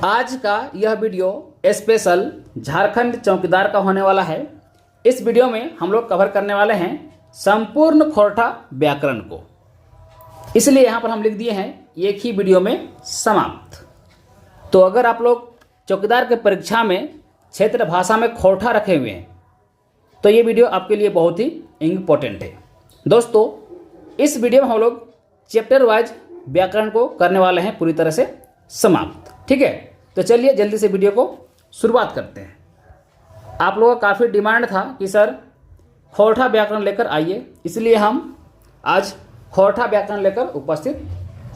आज का यह वीडियो स्पेशल झारखंड चौकीदार का होने वाला है। इस वीडियो में हम लोग कवर करने वाले हैं संपूर्ण खोरठा व्याकरण को, इसलिए यहाँ पर हम लिख दिए हैं एक ही वीडियो में समाप्त। तो अगर आप लोग चौकीदार के परीक्षा में क्षेत्र भाषा में खोरठा रखे हुए हैं तो ये वीडियो आपके लिए बहुत ही इम्पोर्टेंट है। दोस्तों, इस वीडियो में हम लोग चैप्टर वाइज व्याकरण को करने वाले हैं पूरी तरह से समाप्त। ठीक है, तो चलिए जल्दी से वीडियो को शुरुआत करते हैं। आप लोगों का काफ़ी डिमांड था कि सर खोरठा व्याकरण लेकर आइए, इसलिए हम आज खोरठा व्याकरण लेकर उपस्थित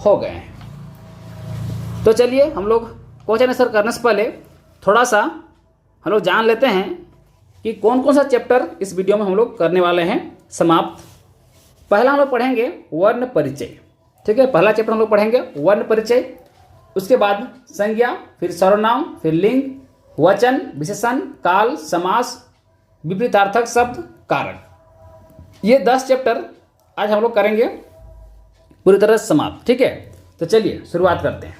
हो गए हैं। तो चलिए हम लोग क्वेश्चन आंसर करने से पहले थोड़ा सा हम लोग जान लेते हैं कि कौन कौन सा चैप्टर इस वीडियो में हम लोग करने वाले हैं समाप्त। पहला हम लोग पढ़ेंगे वर्ण परिचय। ठीक है, पहला चैप्टर हम लोग पढ़ेंगे वर्ण परिचय, उसके बाद संज्ञा, फिर सर्वनाम, फिर लिंग, वचन, विशेषण, काल, समास, विपरीतार्थक शब्द, कारक। ये 10 चैप्टर आज हम लोग करेंगे पूरी तरह से समाप्त। ठीक है, तो चलिए शुरुआत करते हैं।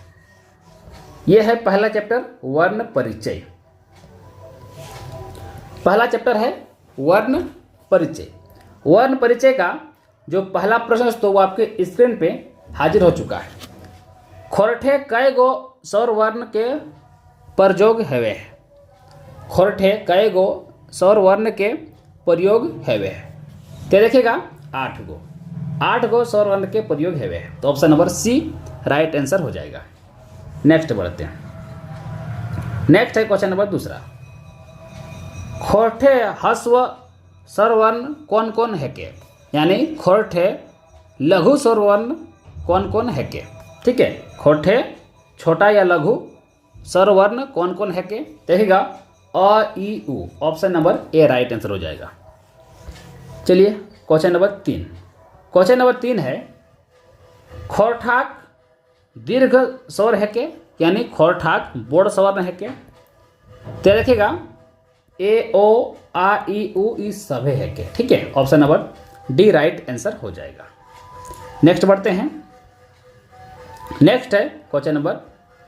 यह है पहला चैप्टर वर्ण परिचय। पहला चैप्टर है वर्ण परिचय। वर्ण परिचय का जो पहला प्रश्न तो वो आपके स्क्रीन पे हाजिर हो चुका है। खोरठे कई गो सौर वर्ण के प्रयोग हेवे। खोरठे कई गो सौर वर्ण के प्रयोग हेवे। तो देखिएगा 8 गो सौर वर्ण के प्रयोग हेवे। तो option number C right answer हो जाएगा। नेक्स्ट बढ़ते हैं। नेक्स्ट है क्वेश्चन नंबर दूसरा। खोरठे ह्रस्व स्वरवर्ण कौन कौन है के, यानी खोरठे लघु स्वरवर्ण कौन कौन है के। ठीक है, खोरठे छोटा या लघु स्वरवर्ण कौन कौन है के देखिएगा अ ई उ। Option number A right answer हो जाएगा। चलिए क्वेश्चन नंबर 3। क्वेश्चन नंबर 3 है खोरठाक दीर्घ स्वर है के, यानी खोरठाक बोर्ड स्वर्ण है के। तो देखिएगा ए ओ आ ई उ ई सभे है के। ठीक है, option number D right answer हो जाएगा। नेक्स्ट बढ़ते हैं। नेक्स्ट है क्वेश्चन नंबर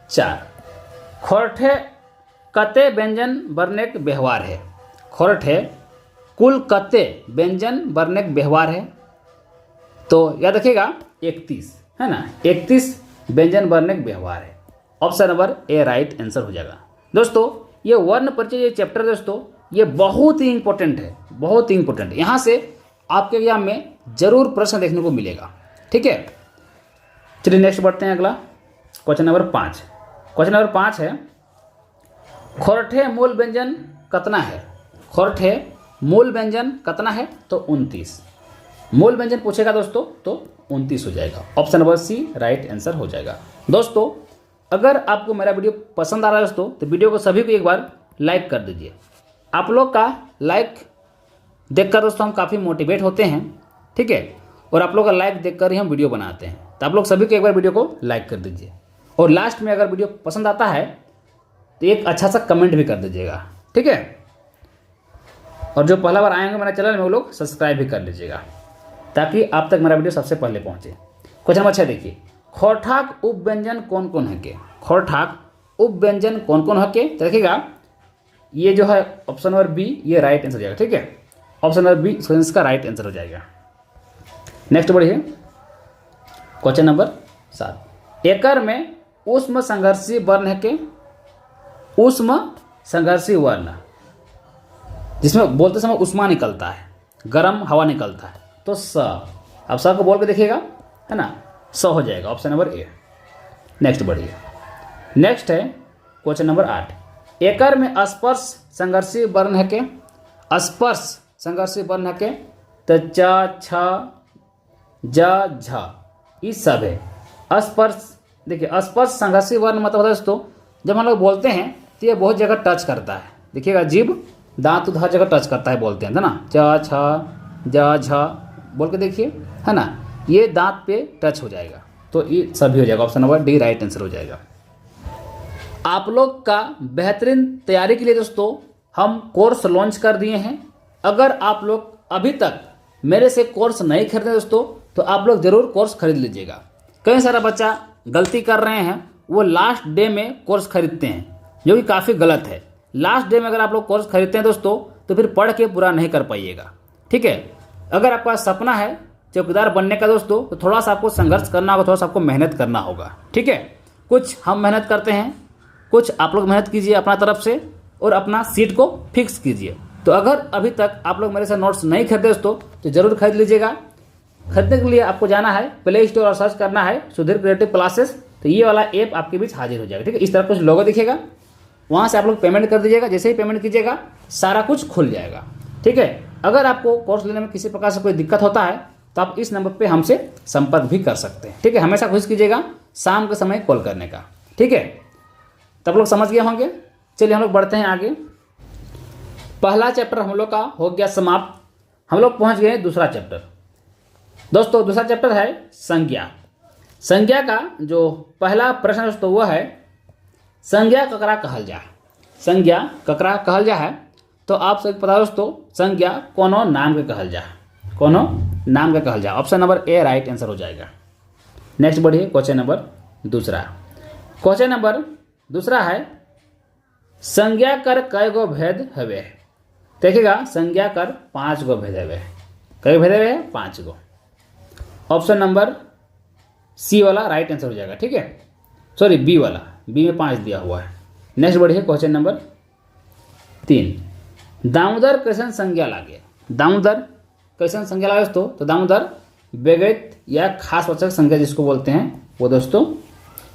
4। खोरठे कते व्यंजन वर्णक व्यवहार है। खोरठे कुल कते व्यंजन वर्णक व्यवहार है। तो याद रखिएगा 31 है ना, 31 व्यंजन वर्णक व्यवहार है। Option number A right answer हो जाएगा। दोस्तों, ये वर्ण परिचय ये चैप्टर दोस्तों ये बहुत ही इंपॉर्टेंट है, बहुत ही इंपॉर्टेंट। यहाँ से आपके एग्जाम में जरूर प्रश्न देखने को मिलेगा। ठीक है, चलिए नेक्स्ट बढ़ते हैं। अगला क्वेश्चन नंबर 5। क्वेश्चन नंबर 5 है खोरठे मूल व्यंजन कतना है। खोरठे मूल व्यंजन कतना है तो 29। मूल व्यंजन पूछेगा दोस्तों तो 29 हो जाएगा। Option number C right answer हो जाएगा। दोस्तों, अगर आपको मेरा वीडियो पसंद आ रहा है दोस्तों तो वीडियो को सभी को एक बार लाइक कर दीजिए। आप लोग का लाइक देखकर दोस्तों हम काफ़ी मोटिवेट होते हैं। ठीक है, और आप लोग का लाइक देखकर ही हम वीडियो बनाते हैं। तो आप लोग सभी को एक बार वीडियो को लाइक कर दीजिए, और लास्ट में अगर वीडियो पसंद आता है तो एक अच्छा सा कमेंट भी कर दीजिएगा। ठीक है, और जो पहला बार आएंगे मेरे चैनल में वो लोग सब्सक्राइब भी कर लीजिएगा ताकि आप तक मेरा वीडियो सबसे पहले पहुंचे। क्वेश्चन नंबर 6 देखिए, खोरठाक उपव्यंजन कौन कौन है के। खोरठाक उपव्यंजन कौन कौन है के तो देखिएगा ये जो है ऑप्शन नंबर बी ये राइट आंसर हो जाएगा। ठीक है, ऑप्शन नंबर बी इसका राइट आंसर हो जाएगा। नेक्स्ट बढ़िए क्वेश्चन नंबर 7। एकर में ऊष्म संघर्षी वर्ण है के। ऊष्म संघर्षी वर्ण जिसमें बोलते समय ऊष्मा निकलता है, गर्म हवा निकलता है, तो स। अब स को बोल के देखिएगा है ना, स हो जाएगा। Option number A. नेक्स्ट बढ़िए। नेक्स्ट है क्वेश्चन नंबर 8। एकर में स्पर्श संघर्षी वर्ण है के। स्पर्श संघर्षी वर्ण है के तो च छ ज झ ये सब है। स्पर्श देखिए स्पर्श संघर्षी वर्ण मतलब होता है दोस्तों जब हम लोग बोलते हैं तो ये बहुत जगह टच करता है। देखिएगा जीभ दांत हर जगह टच करता है, बोलते हैं ना, च छ ज झ बोल के देखिए है ना, ये दांत पे टच हो जाएगा तो ये सभी हो जाएगा। Option number D right answer हो जाएगा। आप लोग का बेहतरीन तैयारी के लिए दोस्तों हम कोर्स लॉन्च कर दिए हैं। अगर आप लोग अभी तक मेरे से कोर्स नहीं खरीदे दोस्तों तो आप लोग ज़रूर कोर्स खरीद लीजिएगा। कई सारा बच्चा गलती कर रहे हैं, वो लास्ट डे में कोर्स खरीदते हैं, जो कि काफ़ी गलत है। लास्ट डे में अगर आप लोग कोर्स खरीदते हैं दोस्तों तो फिर पढ़ के पूरा नहीं कर पाइएगा, ठीक है। अगर आपका सपना है चौकीदार बनने का दोस्तों तो थोड़ा सा आपको संघर्ष करना होगा, थोड़ा सा आपको मेहनत करना होगा, ठीक है। कुछ हम मेहनत करते हैं, कुछ आप लोग मेहनत कीजिए अपना तरफ से और अपना सीट को फिक्स कीजिए। तो अगर अभी तक आप लोग मेरे से नोट्स नहीं खरीदे दोस्तों तो ज़रूर खरीद लीजिएगा। खरीदने के लिए आपको जाना है प्ले स्टोर और सर्च करना है सुधीर क्रिएटिव क्लासेस, तो ये वाला ऐप आपके बीच हाजिर हो जाएगा, ठीक है। इस तरह कुछ लोगो दिखेगा, वहाँ से आप लोग पेमेंट कर दीजिएगा। जैसे ही पेमेंट कीजिएगा सारा कुछ खुल जाएगा, ठीक है। अगर आपको कोर्स लेने में किसी प्रकार से कोई दिक्कत होता है तो आप इस नंबर पे हमसे संपर्क भी कर सकते हैं, ठीक है। हमेशा कोशिश कीजिएगा शाम के समय कॉल करने का, ठीक है। तब लोग समझ गए होंगे। चलिए हम लोग बढ़ते हैं आगे। पहला चैप्टर हम लोग का हो गया समाप्त, हम लोग पहुंच गए दूसरा चैप्टर। दोस्तों दूसरा चैप्टर है संज्ञा। संज्ञा का जो पहला प्रश्न दोस्तों वह है संज्ञा ककरा कहल जा। संज्ञा ककरा कहल जा है तो आप सबको पता है दोस्तों संज्ञा कोनो नाम के कहल जा, कोनो नाम के कहल जा। Option number A right answer हो जाएगा। नेक्स्ट बढ़िए क्वेश्चन नंबर दूसरा। क्वेश्चन नंबर दूसरा है संज्ञा कर कय गो भेद हवे। देखिएगा संज्ञा कर 5 गो भेद हवे। कई भेद हवे? 5 गो। ऑप्शन नंबर सी वाला राइट आंसर हो जाएगा, ठीक है। सॉरी बी वाला, बी में 5 दिया हुआ है। नेक्स्ट बढ़िए क्वेश्चन नंबर 3। दामोदर कैसन संज्ञा लागे। दामोदर कैसन संज्ञा लागे दोस्तों तो दामोदर व्यक्तिगत या खास वाचक संज्ञा जिसको बोलते हैं वो दोस्तों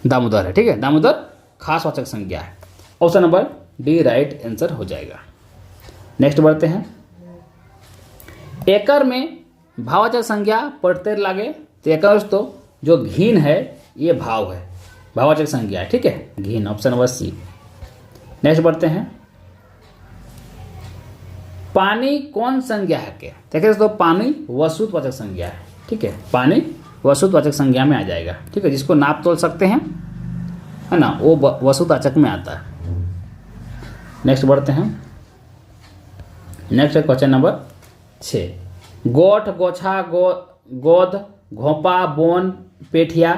दामोदर है, ठीक है। दामोदर खास वाचक संज्ञा है। Option number D right answer हो जाएगा। नेक्स्ट बढ़ते हैं। एकर में भाववाचक संज्ञा पढ़ते लागे तो एकर दोस्तों जो घीन है ये भाव है, भाववाचक संज्ञा है, ठीक है, घीन। Option number C. नेक्स्ट बढ़ते हैं। पानी कौन संज्ञा है के। देखिए दोस्तों पानी वस्तुवाचक संज्ञा है, ठीक है। पानी वस्तुवाचक संज्ञा में आ जाएगा, ठीक है। जिसको नाप तोल सकते हैं है ना वो वस्तुवाचक में आता है। नेक्स्ट बढ़ते हैं। नेक्स्ट है क्वेश्चन नंबर 6। गोठ गोछा गोद घोपा बोन पेठिया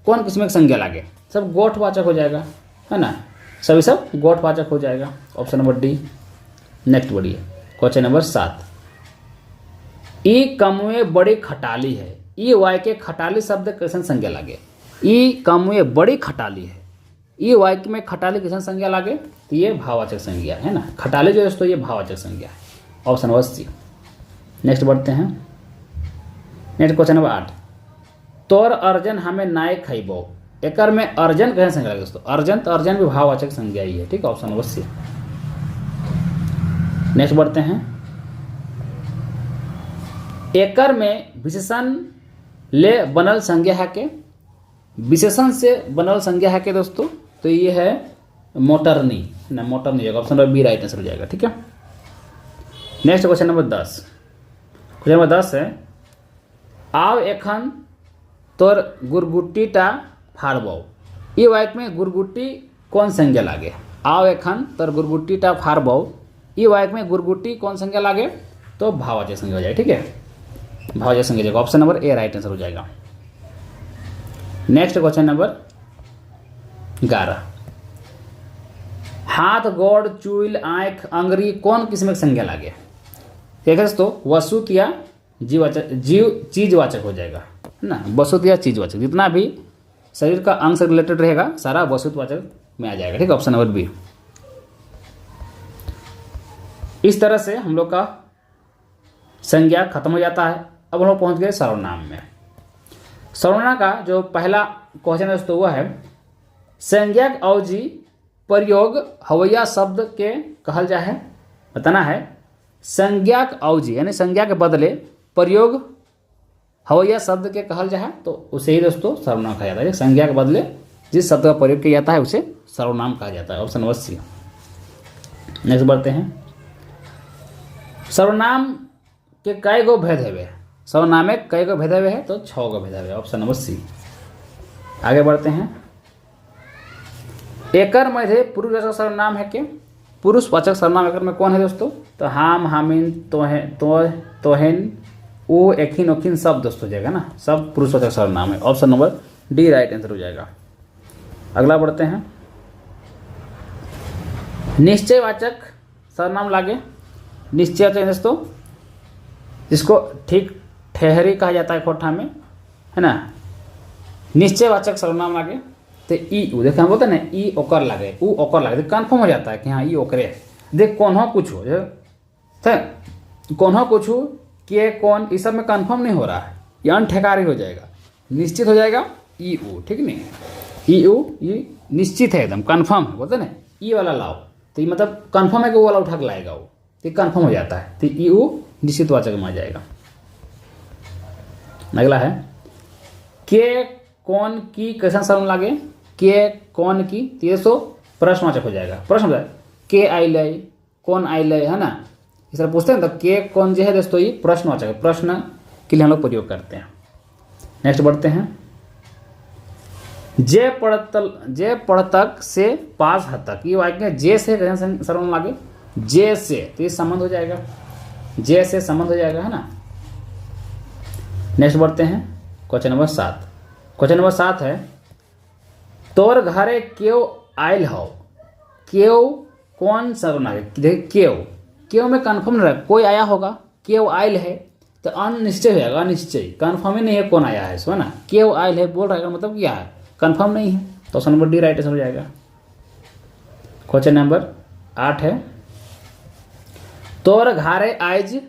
कौन किस्म की संज्ञा लागे। सब गोठवाचक हो जाएगा, है ना, सभी सब गोठवाचक हो जाएगा। Option number D. नेक्स्ट बढ़िए क्वेश्चन नंबर 7। ई कमुए बड़ी खटाली है। ई वाय के खटाली शब्द कैसन संज्ञा लागे। ई कमुए बड़ी खटाली है। ई वाय में खटाली कैसन संज्ञा लागे तो ये भाववाचक संज्ञा है ना। खटाली जो दोस्तों ये भाववाचक संज्ञा है। Option number C. नेक्स्ट बढ़ते हैं। Next question number 8। तोर अर्जन हमें नाय खइबो। एकर में अर्जन कैसे संज्ञा लागे दोस्तों। अर्जन तो अर्जन भी भाववाचक संज्ञा ही है, ठीक है। Option number C. नेक्स्ट बढ़ते हैं। एकर में विशेषण ले बनल संज्ञा है के। विशेषण से बनल संज्ञा है के दोस्तों तो ये है मोटरनी ना, मोटरनी जाएगा। Option number B right answer हो जाएगा, ठीक है। Next question number 10। Question number 10 है आव एखन तोर गुरगुट्टीटा फाड़बौ। ई वाक्य में गुरगुट्टी कौन संज्ञा लागे। आव एखन तोर गुरगुट्टीटा फाड़बौ। ई वाक्य में गुरगुट्टी कौन संज्ञा लागे तो भाववाचक संज्ञा हो जाएगा, ठीक है। भाववाचक संज्ञा जाएगा। Option number A right answer हो जाएगा। Next question number 11। हाथ गोड़ चूल आँख अंगरी कौन किस्म की संज्ञा लागे। देखिए दोस्तों वस्तुत या जीव चीजवाचक हो जाएगा, है ना। वस्तुत या चीजवाचक जितना भी शरीर का अंग से रिलेटेड रहेगा सारा वस्तुवाचक में आ जाएगा, ठीक है। Option number B. इस तरह से हम लोग का संज्ञा खत्म हो जाता है। अब हम लोग पहुंच गए सर्वनाम में। सर्वनाम का जो पहला क्वेश्चन है दोस्तों वह है संज्ञक अवधि प्रयोग हवैया शब्द के कहल जा है। बताना है संज्ञक अवधि यानी संज्ञा के बदले प्रयोग हवैया शब्द के कहल जा है तो उसे ही दोस्तों सर्वनाम कहा जाता है। संज्ञा के बदले जिस शब्द का प्रयोग किया जाता है उसे सर्वनाम कहा जाता है। Option number C. नेक्स्ट बढ़ते हैं। सर्वनाम के कई गो भेद है। सर्वनाम में कई गो भेद है तो 6 गो भेद है। Option number C. आगे बढ़ते हैं। एकर मध्य पुरुषवाचक सर्वनाम है के। पुरुषवाचक सर्वनाम एकर में कौन है दोस्तों तो हाम हामिन तोहेन वो एखिन ओखिन सब दोस्तों हो जाएगा ना, सब पुरुषवाचक सर्वनाम है। Option number D right answer हो जाएगा। अगला बढ़ते हैं। निश्चयवाचक सर्वनाम लागे। निश्चयवाचक दोस्तों जिसको ठीक ठहरी कहा जाता है खोठा में, है ना। निश्चयवाचक सर्वनाम लागे तो ई ऊ, देखिए हम बोलते हैं ना ई ओकर लागे, ऊ ओकर लागे, तो कन्फर्म हो जाता है कि हाँ ई ओकरे है। देख कौन हो कुछ हो, कौन हो कुछ हो, के कौन, इस सब में कन्फर्म नहीं हो रहा है, ये अनठेकारी हो जाएगा, निश्चित हो जाएगा ई ऊ, ठीक नहीं। ई ऊ ये निश्चित है, एकदम कन्फर्म है, बोलते ना ई वाला लाओ, तो ये मतलब कन्फर्म है कि वो वाला उठा के लाएगा वो, तो कन्फर्म हो जाता है, तो ई ऊ निश्चितवाचक में आ जाएगा। अगला है के कौन की कैसा सर्वनाम लागे। के कौन की, तो ये सो प्रश्नवाचक हो जाएगा। प्रश्न हो जाएगा के आइल है, कौन आइल है ना, इस तरह पूछते हैं तो के कौन जो है दोस्तों ये प्रश्नवाचक है, प्रश्न के लिए हम लोग प्रयोग करते हैं। नेक्स्ट बढ़ते हैं। जे पढ़तक से पास हद तक, ये वाक्य जे से सर्वनाम लागे। जे से तो ये संबंध हो जाएगा, जे से संबंध हो जाएगा, है ना। नेक्स्ट बढ़ते हैं क्वेश्चन नंबर 7। क्वेश्चन नंबर 7 है तोर घरे क्यों आयल हो। क्यों कौन सर्वनाम है, देखिए क्यों में कन्फर्म नहीं रहा, कोई आया होगा, क्यों आयल है तो अनिश्चय हो जाएगा, अनिश्चय, कन्फर्म ही नहीं है कौन आया है, सो ना। क्यों आयल है बोल रहा है मतलब क्या है, कन्फर्म नहीं है, तो option number D right answer हो जाएगा। क्वेश्चन नंबर 8 है तोर घरे आइज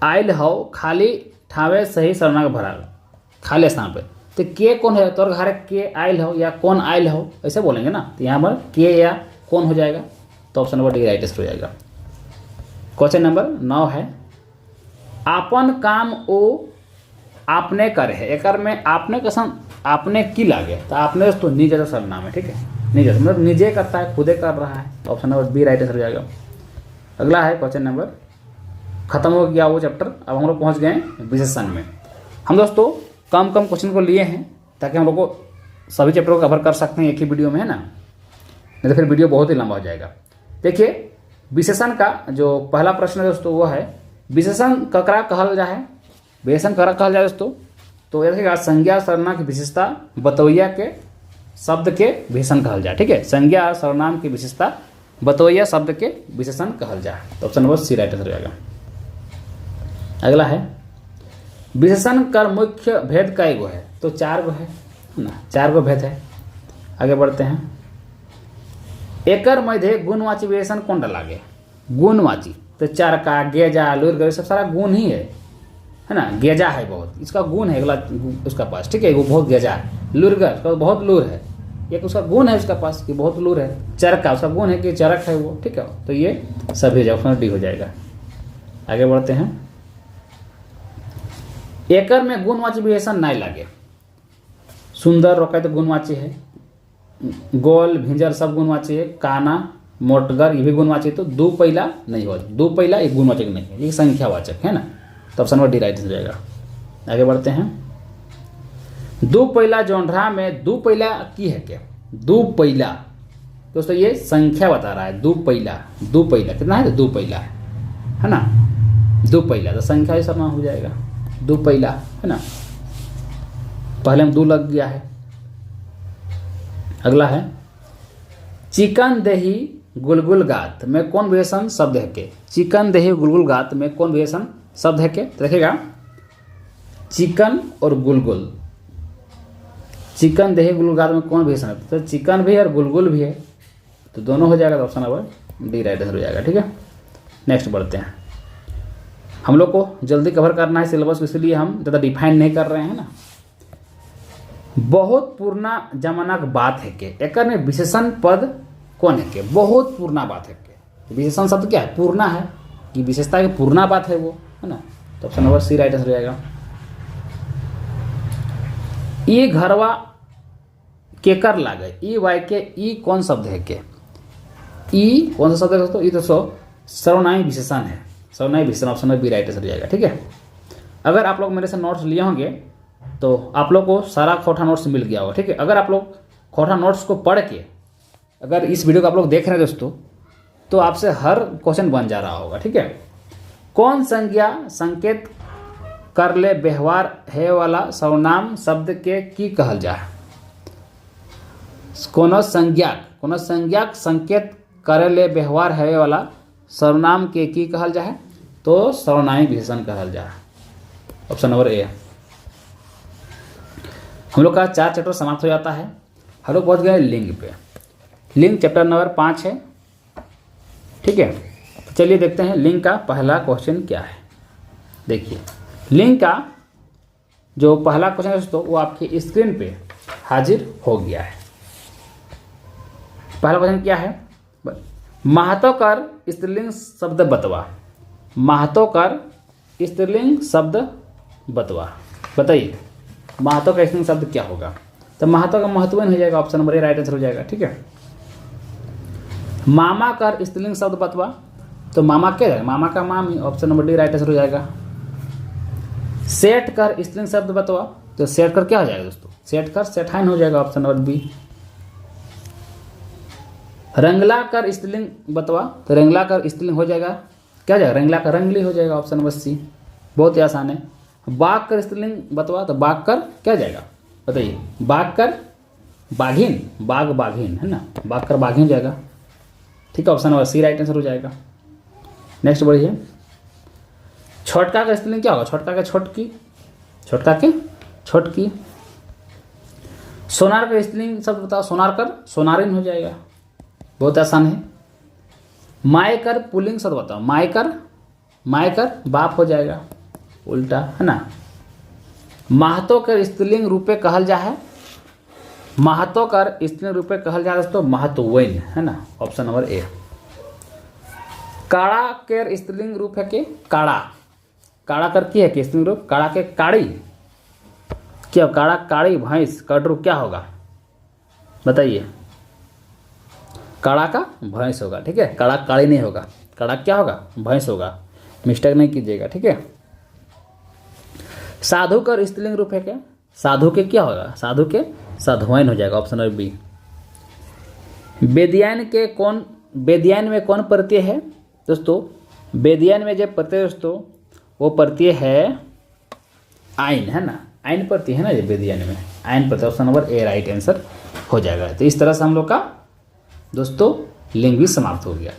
आयल हो खाली ठावे सही सर्वनाम भराल, खाली स्थान पे, तो के कौन है, तोर घरे के आयल हो या कौन आयल हो ऐसे बोलेंगे ना, तो यहाँ पर के या कौन हो जाएगा, तो option number D right answer हो जाएगा। क्वेश्चन नंबर 9 है आपन काम ओ आपने करे है, एक में आपने कसम आपने की लागे, तो आपने दोस्तों निज जैसा सर्वनाम है, ठीक है, निज मतलब निजे करता है, खुदे कर रहा है, तो option number B right answer हो जाएगा। अगला है क्वेश्चन नंबर, खत्म हो गया वो चैप्टर, अब हम लोग पहुंच गए विशेषण में। हम दोस्तों कम क्वेश्चन को लिए हैं ताकि हम लोग को सभी चैप्टर को कवर कर सकते हैं एक ही वीडियो में, है ना, नहीं तो फिर वीडियो बहुत ही लंबा हो जाएगा। देखिए विशेषण का जो पहला प्रश्न है दोस्तों वो है विशेषण ककरा कहल जाए, विशेषण ककरा कहल जाए दोस्तों, तो ये देखिएगा संज्ञा सर्वनाम की विशेषता बतौइया के शब्द के विशेषण कहल जाए, ठीक है, संज्ञा सर्वनाम की विशेषता बतौइया शब्द के विशेषण कहल जाए, तो option number C right answer हो जाएगा। अगला है विशेषण कर मुख्य भेद कई गो है, तो 4 गो है ना, 4 गो भेद है। आगे बढ़ते हैं। एकर मध्य गुणवाची विशेषण कौन लागे, गुणवाची, तो चरका गेजा लुरगर सब सारा गुण ही है ना, गेजा है बहुत, इसका गुण है, अगला उसका पास, ठीक है, वो बहुत गेजा है, लुरगर तो बहुत लूर है, एक उसका गुण है उसका पास कि बहुत लूर है, चरका उसका गुण है कि चरक है वो, ठीक है, तो ये सभी ऑप्शन डी हो जाएगा। आगे बढ़ते हैं। एकर में गुणवाची विशेषण नहीं लागे, सुंदर रोका तो गुणवाची है, गोल भिंजर सब गुणवाची है, काना मोटगर ये भी गुणवाची, तो दो पहिला नहीं हो, दो पहिला एक गुणवाचक नहीं है, ये संख्यावाचक है ना, तो ऑप्शन नंबर डी राइट हो जाएगा। आगे बढ़ते हैं। दो पहिला जोंढरा में दो पहिला की है क्या, दो पहिला दोस्तों ये संख्या बता रहा है, दो पहिला कितना है, तो दो पहिला है ना, दो पहिला तो संख्या ही सर्वनाम हो जाएगा, दो पहिला है ना, पहले में 2 लग गया है। अगला है चिकन दही गुलगुल गात में कौन विशेषण शब्द है के, चिकन दही गुलगुल गात में कौन विशेषण शब्द है के, तो देखिएगा चिकन और गुलगुल, चिकन दही गुलगुल गात में कौन विशेषण है, तो चिकन भी और गुलगुल भी है, तो दोनों हो जाएगा, तो option number D right answer हो जाएगा, ठीक है। नेक्स्ट बढ़ते हैं। हम लोग को जल्दी कवर करना है सिलेबस, इसलिए हम ज़्यादा डिफाइन नहीं कर रहे हैं ना। बहुत पुराना जमाना का बात है के, एक में विशेषण पद कौन है के, बहुत पुराना बात है के, विशेषण शब्द क्या है, पूर्णा है, कि विशेषता की पूर्णा बात है वो, है ना, तो option number C right answer हो जाएगा। ई घरवा केकर लागे, ई वाई के ई कौन शब्द है के, ई कौन सा शब्द है दोस्तों, ई दोस्तों सर्वनामी विशेषण है, सर्वनामी विशेषण, option number B right answer हो जाएगा, ठीक है। अगर आप लोग मेरे से नोट्स लिए होंगे तो आप लोग को सारा खोटा नोट्स मिल गया होगा, ठीक है। अगर आप लोग खोटा नोट्स को पढ़ के अगर इस वीडियो को आप लोग देख रहे हैं दोस्तों, तो आपसे हर क्वेश्चन बन जा रहा होगा, ठीक है। कौन संज्ञा संकेत कर ले व्यवहार है वाला सर्वनाम शब्द के की कहल जाए, कोनो संज्ञाक संकेत करे ले व्यवहार है वाला सर्वनाम के की कहल जाए तो सर्वनामी विशेषण कहल जाए। Option number A. हम लोग का 4 चैप्टर समाप्त हो जाता है। हम लोग पहुँच गए लिंग पे। लिंग चैप्टर नंबर 5 है, ठीक है। तो चलिए देखते हैं लिंग का पहला क्वेश्चन क्या है। देखिए लिंग का जो पहला क्वेश्चन है दोस्तों वो आपकी स्क्रीन पे हाजिर हो गया है। पहला क्वेश्चन क्या है, महतो कर स्त्रीलिंग शब्द बतवा। महतो कर स्त्रीलिंग शब्द बतवा, बताइए महतो का स्त्रीलिंग शब्द क्या होगा। तो महतो का महत्वहीन हो जाएगा, option number A right answer हो जाएगा, ठीक है। मामा कर स्त्रीलिंग शब्द बतवा, तो मामा क्या है, मामा का मामी, option number D right answer हो जाएगा। सेठ कर स्त्रीलिंग शब्द बतवा, तो सेठ कर क्या हो जाएगा दोस्तों, सेठ कर सेठाइन हो जाएगा, ऑप्शन नंबर बी। रंगला कर स्त्रीलिंग बतवा, तो रंगला कर स्त्रीलिंग हो जाएगा, क्या हो जाएगा, रंगला कर रंगली हो जाएगा, ऑप्शन नंबर सी। बहुत ही आसान है। बाघ कर स्त्रीलिंग बतवा, तो बाघ कर क्या हो जाएगा, बताइए, बाघ कर बाघिन, बाघ बाघिन है ना, बाघ कर बाघिन हो जाएगा, ठीक है, option number C right answer हो जाएगा। नेक्स्ट बढ़िए। छोटका का स्त्रीलिंग क्या होगा, छोटका का छोटकी, छोटका के छोटकी। सोनार का स्त्रीलिंग शब्द बताओ, सोनार कर सोनारिन हो जाएगा, बहुत आसान है। माय कर पुल्लिंग शब्द बताओ, माय कर बाप हो जाएगा, उल्टा है ना। महतो कर स्त्रीलिंग रूपे कहल जा है, महतो कर स्त्रीलिंग रूपे कहल जा दोस्तों महतोवैन है ना, ऑप्शन नंबर ए। काड़ा के स्त्रीलिंग रूप है के काड़ा, काड़ा कर की है कि स्त्रीलिंग रूप, काड़ा के काड़ी, क्या काड़ा काड़ी भैंस कटरू क्या होगा, बताइए, काड़ा का भैंस होगा, ठीक है, काड़ा काड़ी नहीं होगा, काड़ा क्या होगा, भैंस होगा, मिस्टेक नहीं कीजिएगा, ठीक है। साधु कर स्त्रीलिंग रूप है क्या, साधु के क्या होगा, साधु के साधुवैन हो जाएगा, ऑप्शन नंबर बी। बेदियान में कौन प्रत्यय है दोस्तों, बेदियान में जो प्रत्यय दोस्तों वो प्रत्यय है आइन है ना, आइन प्रत्यय है ना ये बेदियान में, आइन प्रत्यय, option number A right answer हो जाएगा। तो इस तरह से हम लोग का दोस्तों लिंग भी समाप्त हो गया।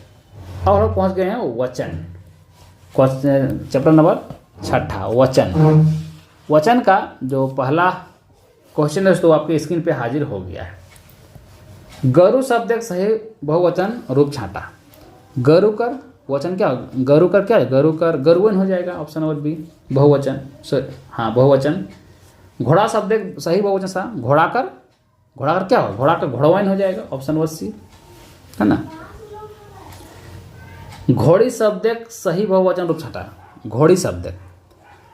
और हम पहुंच गए हैं वचन, चैप्टर नंबर 6 वचन। वचन का जो पहला क्वेश्चन है दोस्तों आपके स्क्रीन पे हाजिर हो गया है। गरु शब्द एक सही बहुवचन रूप छांटा। गरु कर वचन क्या, गरु कर क्या है, गरु कर गरुवन हो जाएगा, ऑप्शन नंबर बी बहुवचन, हाँ बहुवचन। घोड़ा शब्द एक सही बहुवचन सा, घोड़ा कर क्या हो, घोड़ा कर घोड़वाइन हो जाएगा, ऑप्शन नंबर सी है ना। घोड़ी शब्द एक सही बहुवचन रूप छाटा, घोड़ी शब्द,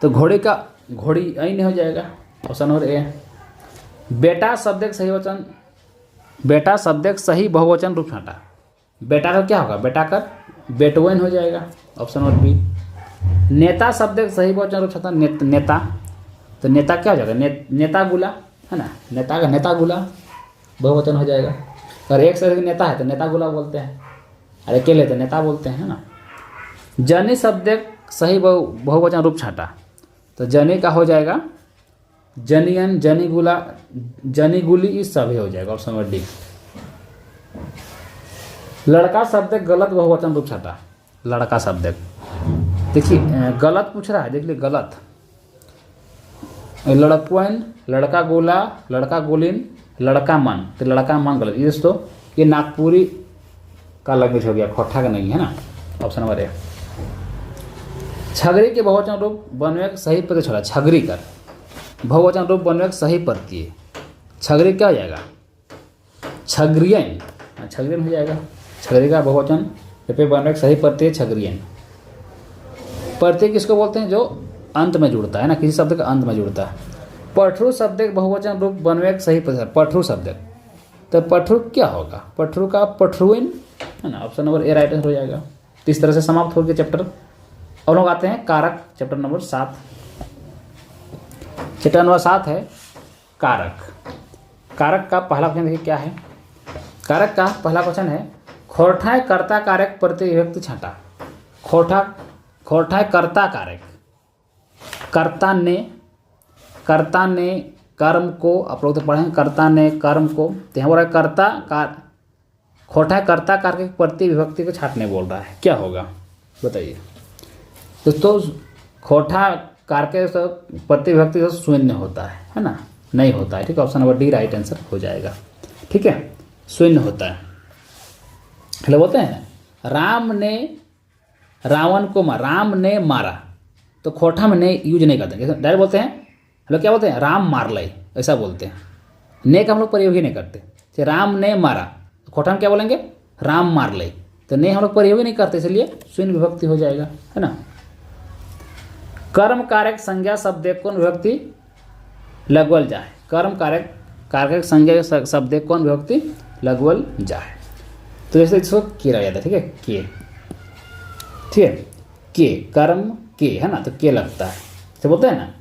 तो घोड़ी का घोड़ी ऐन हो जाएगा, ऑप्शन नंबर ए। बेटा शब्द एक सही वचन, बेटा शब्द एक सही बहुवचन रूप छाटा, बेटा का क्या होगा, बेटा कर बेटवैन हो जाएगा, ऑप्शन नंबर बी। नेता शब्द एक सही बहुवचन रूप छाटा, नेता, तो नेता क्या हो जाएगा, नेता गुला है ना, नेता का नेता गुला बहुवचन हो जाएगा। अगर एक से अधिक नेता है तो नेता गुला बोलते हैं, अरे अकेले तो नेता बोलते हैं ना। जनी शब्द एक सही बहुवचन रूप छाटा, तो जनी का हो जाएगा जनियन, जनी गुला, जनी गुली, इस सभी हो जाएगा, ऑप्शन नंबर डी। लड़का शब्द एक गलत बहुवचन रूप छाटा, लड़का शब्द एक, देखिए गलत पूछ रहा है, देख लीजिए गलत, लड़कवन, लड़का गोला, लड़का गोलिन, लड़का मन, तो लड़का मन गलत, ये दोस्तों ये नागपुरी का लैंग्वेज हो गया, खोठा का नहीं है ना, ऑप्शन नंबर ए। छगरी के बहुवचन रूप बनवे सही प्रत्यय छोड़ा, छगरी कर बहुवचन रूप बनवे सही प्रत्यय, छगरी क्या हो जाएगा, छगरियन, छगरियन हो जाएगा, छगरी का बहुवचन पे बनवे सही प्रत्यय छगरियन। प्रत्यय किसको बोलते हैं, जो अंत में जुड़ता है ना, किसी शब्द का अंत में जुड़ता है। पठरू शब्द एक बहुवचन रूप बनवे सही प्रत्यय, पठरू शब्द, तो पठरू क्या होगा, पठरू का पठरुइन है ना, option number A right answer हो जाएगा। तो इस तरह से समाप्त हो गया चैप्टर। और लोग आते हैं कारक, चैप्टर नंबर 7। चैप्टर नंबर 7 है कारक। कारक का पहला क्वेश्चन देखिए क्या है। कारक का पहला क्वेश्चन है, खोरठाए कर्ता कारक प्रत्यय विभक्ति छाटा। खोरठाए कर्ता कारक, कर्ता ने कर्म को, आप लोग तो पढ़ेंगे कर्ता ने कर्म को, तो यहाँ बोल रहा है कर्ता कार, खोटा है कर्ता कारक की प्रति विभक्ति को छाटने बोल रहा है, क्या होगा बताइए दोस्तों। खोटा कारक के प्रति विभक्ति तो शून्य होता है ना, नहीं होता है, ठीक है। Option number D right answer हो जाएगा, ठीक है, शून्य होता है। हेलो बोलते हैं राम ने रावण को मारा, राम ने मारा, तो खोटा में ने यूज नहीं करते, डायरेक्ट बोलते हैं हेलो क्या बोलते हैं, राम मार ले, ऐसा बोलते हैं। ने का हम लोग प्रयोग ही नहीं करते, जैसे राम ने मारा, तो खोटा में क्या बोलेंगे, राम मार ले, तो ने हम लोग प्रयोग ही नहीं करते, इसलिए शून्य विभक्ति हो जाएगा, है ना। कर्म कारक संज्ञा शब्द कौन विभक्ति लगवल जाए, कर्म कारक कारक संज्ञा शब्द कौन विभक्ति लगवल जाए, तो जैसे इसको के लग जाता है, ठीक है, के, ठीक है, के कर्म के, है ना, तो के लगता है। तो बोलते हैं ना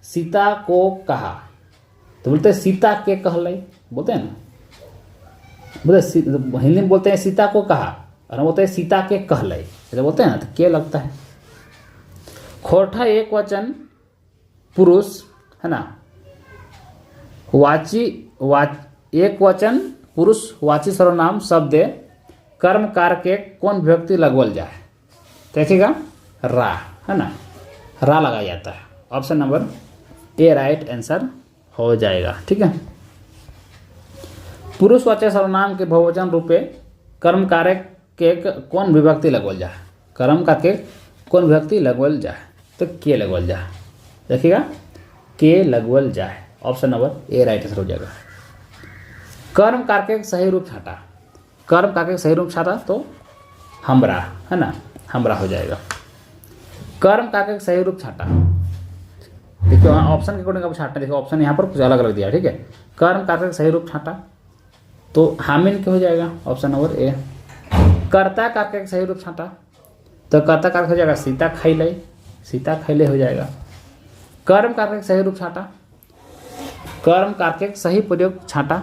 सीता को कहा, तो बोलते हैं सीता के कहले, बोलते हैं ना, बोलते हिंदी में बोलते हैं सीता को कहा, और हम बोलते हैं सीता के कहले, ऐसे बोलते हैं ना, तो के लगता है। खोटा एक वचन पुरुष, है ना, एक वचन पुरुष वाची सर्वनाम शब्द कर्म कारक के कौन विभक्ति लगवल जाए, देखिएगा रा, है ना, रा लगाया जाता है। Option number A right answer हो जाएगा, ठीक है। पुरुषवाचक सर्वनाम के बहुवचन रूपे कर्म कारक के कौन विभक्ति लगवल जाए, कर्म कारक के कौन विभक्ति लगवल जाए, तो के लगवल जाए, देखिएगा के लगवल जाए, option number A right answer हो जाएगा। कर्म कारक के सही रूप छाटा, कर्म कारक के सही रूप छाटा तो हमरा, है ना, हमरा हो जाएगा। कर्म कारक के सही रूप छाटा, देखिए वहाँ ऑप्शन के अकॉर्डिंग अब छाटना, देखिए ऑप्शन यहाँ पर कुछ अलग अलग दिया है, ठीक है। कर्म कारक के सही रूप छाटा तो हामिन के हो जाएगा, ऑप्शन नंबर ए। कर्ता कारक के सही रूप छाटा तो कर्ता कारक हो जाएगा सीता खैले, सीता खैले हो जाएगा। कर्म कारक के सही रूप छाटा, कर्म कारक के सही प्रयोग छाटा,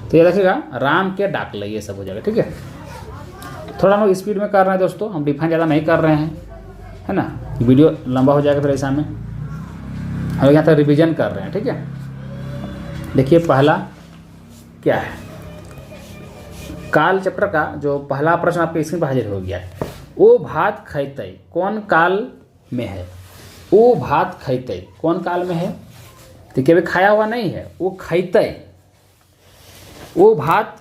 तो ये देखिएगा राम के डाक ले, ये सब हो जाएगा, ठीक है। थोड़ा हम लोग स्पीड में कर रहे हैं दोस्तों, हम डिफाइन ज़्यादा नहीं कर रहे हैं, है ना, वीडियो लंबा हो जाएगा फिर ऐसा में, हम लोग यहाँ तक रिवीजन कर रहे हैं, ठीक है। देखिए पहला क्या है, काल चैप्टर का जो पहला प्रश्न आपके स्क्रीन पर हाजिर हो गया है, वो भात खैते कौन काल में है, वो भात खैते कौन काल में है, तो कभी खाया हुआ नहीं है, वो खैते, वो भात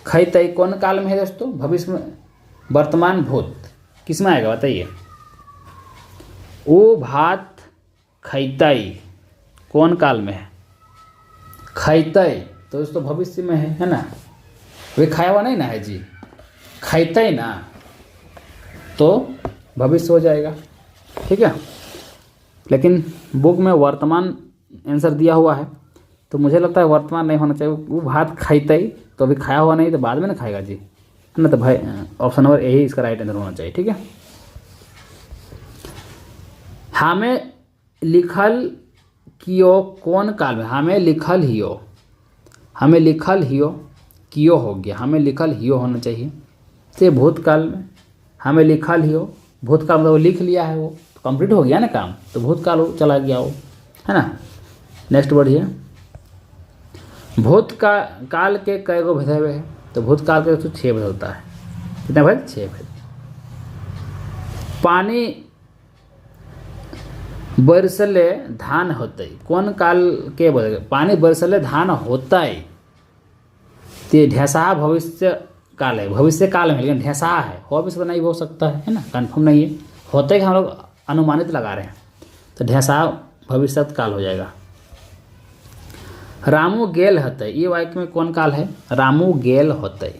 खैते कौन काल में है दोस्तों, भविष्य में, वर्तमान भूत, किस में आएगा बताइए। वो भात खैते कौन काल में है, खैते तो दोस्तों भविष्य में है ना, वे खाया हुआ नहीं ना है जी, खैते ना, तो भविष्य हो जाएगा, ठीक है। लेकिन बुक में वर्तमान आंसर दिया हुआ है, तो मुझे लगता है वर्तमान नहीं होना चाहिए, वो भात खैते तो अभी खाया हुआ नहीं तो बाद में ना खाएगा जी, है ना, तो भाई ऑप्शन नंबर यही इसका राइट आंसर होना चाहिए, ठीक है। हमें लिखल कियो कौन काल में, हमें लिखल हियो, हमें लिखल हियो कियो हो गया, हमें लिखल हियो होना चाहिए, तो भूतकाल में हमें लिखल हियो, भूतकाल मतलब वो लिख लिया है, वो तो कंप्लीट हो गया ना काम, तो भूतकाल चला गया वो, है ना। नेक्स्ट बढ़िए, काल के कई गो भेद हुए हैं, तो भूतकाल के 6 भेद होता है, कितना भेद, 6 भेद। पानी बरसले धान होते कौन काल के बोले, पानी बरसले धान होता है, तो ढेसा भविष्य काल है, भविष्य काल में, लेकिन ढेसा है, हो भी सकता नहीं हो सकता है ना, कंफर्म नहीं है, होते कि हम लोग अनुमानित लगा रहे हैं, तो ढेसा भविष्य काल हो जाएगा। रामू गेल होते, ये वाक्य में कौन काल है, रामू गेल होते,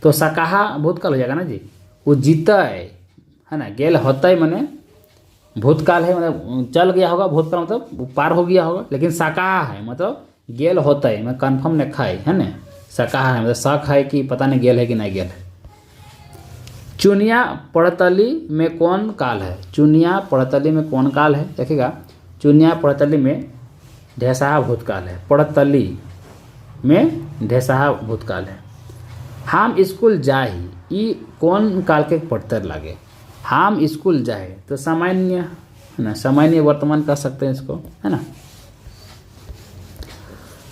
तो सकाहा भूतकाल हो जाएगा ना जी, वो जीता है ना, गेल होता है मैंने भूतकाल है, मतलब चल गया होगा, भूतकाल मतलब पार हो गया होगा, लेकिन सकाहा है मतलब गेल होता है, मैं कन्फर्म नहीं खाए, है ना, सकाहा है मतलब शक है कि पता नहीं गेल है कि नहीं गेल है। चुनिया पड़तली में कौन काल है, चुनिया पड़तली में कौन काल है, देखिएगा चुनिया पड़तली में ढेसाहा भूतकाल है, पड़तली में ढेसाहा भूतकाल है। हम स्कूल जाही, ये कौन काल के पड़तर लागे, हम स्कूल जाए तो सामान्य है ना, सामान्य वर्तमान कर सकते हैं इसको, है ना।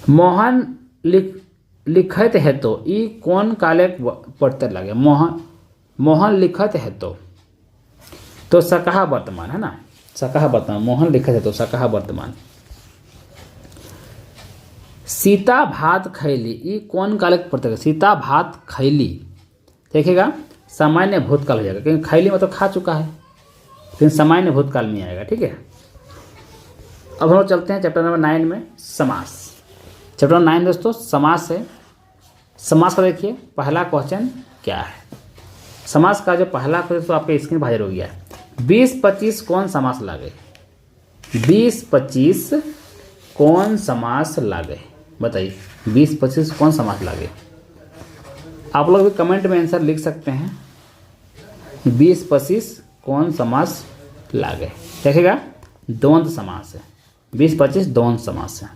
मोहन लिखत है तो ई कौन काले पढ़ते लगे। मोहन लिखत है तो सकहा वर्तमान है ना, सकहा वर्तमान। मोहन लिखत है तो सकहा वर्तमान। सीता भात खैली ई कौन काले पढ़ते लगे। सीता भात खैली देखिएगा सामान्य भूतकाल हो जाएगा, क्योंकि खैली मतलब खा चुका है, लेकिन सामान्य भूतकाल में आएगा। ठीक है, अब हम लोग चलते हैं चैप्टर नंबर 9 में, समास। चैप्टर 9 दोस्तों समास है। समास का देखिए पहला क्वेश्चन क्या है। समास का जो पहला क्वेश्चन तो आपके स्क्रीन पर हाजिर हो गया है। 20-25 कौन समास लागे। 20-25 कौन समास लागे, बताइए 20-25 कौन समास लागे। आप लोग भी कमेंट में आंसर लिख सकते हैं। 20-25 कौन समास लागे। देखिएगा द्वंद्व समास है। 20-25 द्वंद्व समास है।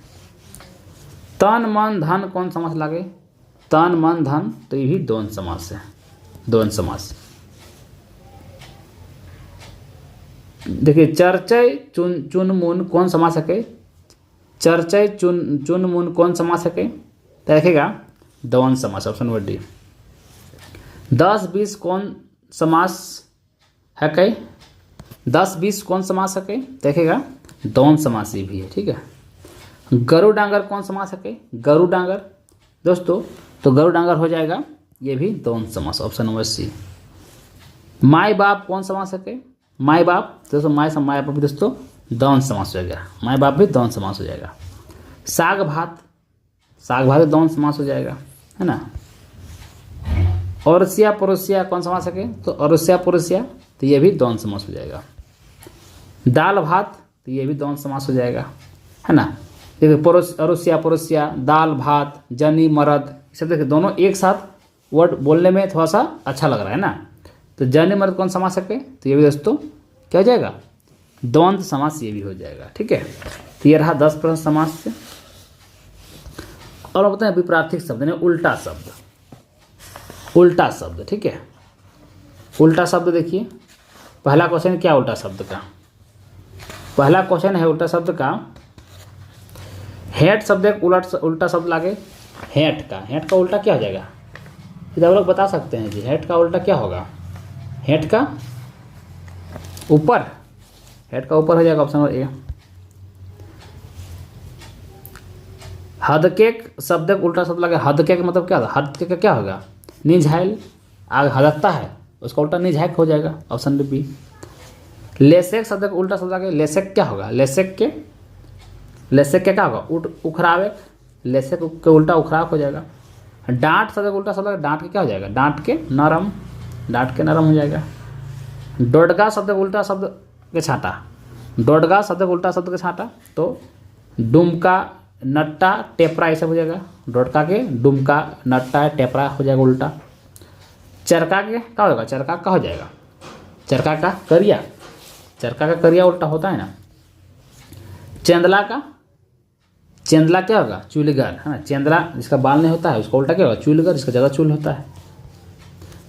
तन मन धन कौन समास लागे। तन मन धन तो ये भी द्वंद्व समास है, द्वंद्व समास। देखिए चर्चय चुनमुन कौन समास सके। चर्चय चुनमुन कौन समास सके, तो देखिएगा द्वंद्व समास, ऑप्शन नंबर डी। 10-20 कौन समास है कई। 10-20 कौन समास है कई, देखिएगा द्वंद्व समास ये भी है। ठीक है, गरु डांगर कौन समास है कई। गरु डांगर दोस्तों तो गरु डांगर हो जाएगा, ये भी द्वंद्व समास, ऑप्शन नंबर सी। माई बाप कौन समास है कई। माई बाप दोस्तों माई बाप भी दोस्तों द्वंद्व समास हो जाएगा, माई बाप भी द्वंद्व समास हो जाएगा। साग भात भी द्वंद्व समास हो जाएगा, है ना। औरसिया परोसिया कौन समास सके, तो औरसिया परोसिया तो ये भी द्वंद्व समास हो जाएगा। दाल भात तो ये भी द्वंद्व समास हो जाएगा, है ना। देखिए औरसिया परोसिया, दाल भात, जनी मर्द, सब देखिए दोनों एक साथ वर्ड बोलने में थोड़ा सा अच्छा लग रहा है ना। तो जनी मर्द कौन समास सके, तो ये भी दोस्तों क्या हो जाएगा, द्वंद्व समास ये भी हो जाएगा। ठीक है, तो ये रहा 10 प्रश्न समास से। और बताएं विपरीत शब्द ने उल्टा शब्द। उल्टा शब्द, ठीक है, उल्टा शब्द देखिए पहला क्वेश्चन क्या उल्टा शब्द का। पहला क्वेश्चन है उल्टा शब्द का, हेट शब्द एक उल्टा शब्द लागे। हेट का उल्टा क्या हो जाएगा, आप लोग बता सकते हैं जी। हेट का उल्टा क्या होगा, हेट का ऊपर, हेट का ऊपर हो जाएगा, ऑप्शन नंबर ए। हदकेक शब्द एक उल्टा शब्द लागे। हदकेक मतलब क्या होगा, हदकेक का क्या होगा, निझाइल, आग हदकता है उसका उल्टा निझाइक हो जाएगा, ऑप्शन नंबर बी। लेसेक शब्द का उल्टा शब्द लागे। लेसेक क्या होगा, लेसेक के क्या होगा, उखरावे। लेसेक के उल्टा उखराव हो जाएगा। डांट शब्द का उल्टा शब्द लागे। डांट के क्या हो जाएगा, डांट के नरम हो जाएगा। डोडगा शब्द का उल्टा शब्द के छाटा। डोडगा शब्द का उल्टा शब्द के छाटा तो डुमका नट्टा टेपरा ऐसा हो जाएगा। डोडका के डुमका नट्टा टेपरा हो जाएगा उल्टा। चरका के क्या होगा, चरका का हो जाएगा, चरका का करिया उल्टा होता है ना। चेंदला क्या होगा, चूलगर, है ना। चेंदला जिसका बाल नहीं होता है उसका उल्टा क्या होगा, चूलगर, जिसका ज़्यादा चूल होता है।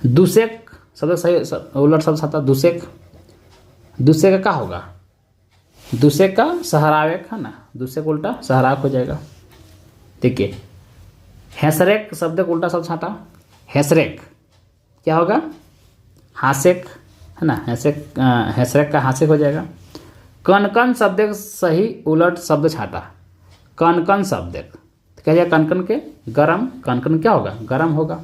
दुसेक शब्द सही उलट शब्द आता है। दुसेक का क्या होगा, दुसेक का सहरावेक, है ना। दुसेक उल्टा सहरावेक हो जाएगा। देखिए हैसरेक शब्द का उल्टा शब्द छाटा। हैसरेक क्या होगा, हासेक, है ना। हैसरेक का हासेक हो जाएगा। कनकन शब्द का सही उलट शब्द छाटा। कनकन शब्द क्या जाएगा, कनकन के गरम, कनकन क्या होगा, गरम होगा।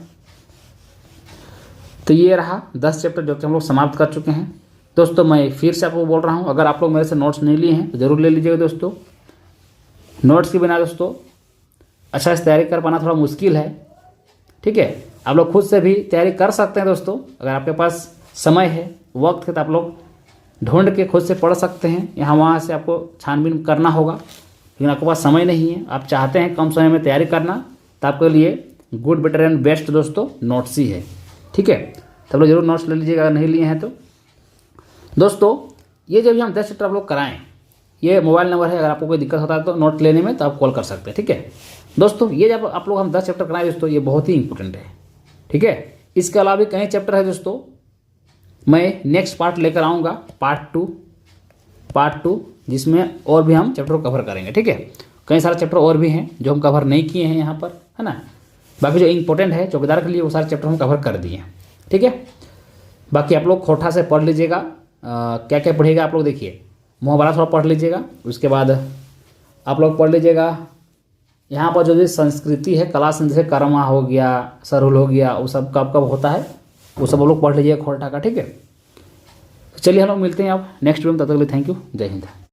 तो ये रहा 10 चैप्टर जो कि हम लोग समाप्त कर चुके हैं। दोस्तों मैं फिर से आपको बोल रहा हूँ, अगर आप लोग मेरे से नोट्स नहीं लिए हैं तो ज़रूर ले लीजिएगा दोस्तों। नोट्स के बिना दोस्तों अच्छा से तैयारी कर पाना थोड़ा मुश्किल है। ठीक है, आप लोग खुद से भी तैयारी कर सकते हैं दोस्तों। अगर आपके पास समय है, वक्त है, तो आप लोग ढूंढ के खुद से पढ़ सकते हैं। यहाँ वहाँ से आपको छानबीन करना होगा, लेकिन आपके पास समय नहीं है, आप चाहते हैं कम समय में तैयारी करना, तो आपके लिए गुड बेटर एंड बेस्ट दोस्तों नोट्स ही है। ठीक है, तो आप लोग जरूर नोट्स ले लीजिएगा अगर नहीं लिए हैं तो। दोस्तों ये जब भी हम 10 चैप्टर आप लोग कराएं, ये मोबाइल नंबर है, अगर आपको कोई दिक्कत होता है तो नोट लेने में तो आप कॉल कर सकते हैं। ठीक है दोस्तों, ये जब आप लोग हम 10 चैप्टर कराएं दोस्तों, ये बहुत ही इंपॉर्टेंट है। ठीक है, इसके अलावा भी कई चैप्टर है दोस्तों, मैं नेक्स्ट पार्ट लेकर आऊँगा, पार्ट 2, जिसमें और भी हम चैप्टर को कवर करेंगे। ठीक है, कई सारे चैप्टर और भी हैं जो हम कवर नहीं किए हैं यहाँ पर, है ना। बाकी जो इंपॉर्टेंट है चौकीदार के लिए वो सारे चैप्टर हम कवर कर दिए हैं, ठीक है। बाकी आप लोग खोटा से पढ़ लीजिएगा, क्या क्या पढ़िएगा आप लोग देखिए, मुहावरा थोड़ा पढ़ लीजिएगा, उसके बाद आप लोग पढ़ लीजिएगा यहाँ पर जो भी संस्कृति है, कला संस्कृति, कर्मा हो गया, सरहुल हो गया, वो सब कब कब होता है वो सब आप लोग पढ़ लीजिएगा खोटा का, ठीक है। चलिए हम लोग मिलते हैं अब नेक्स्ट वीडियो में, तब तक के लिए थैंक यू, जय हिंद।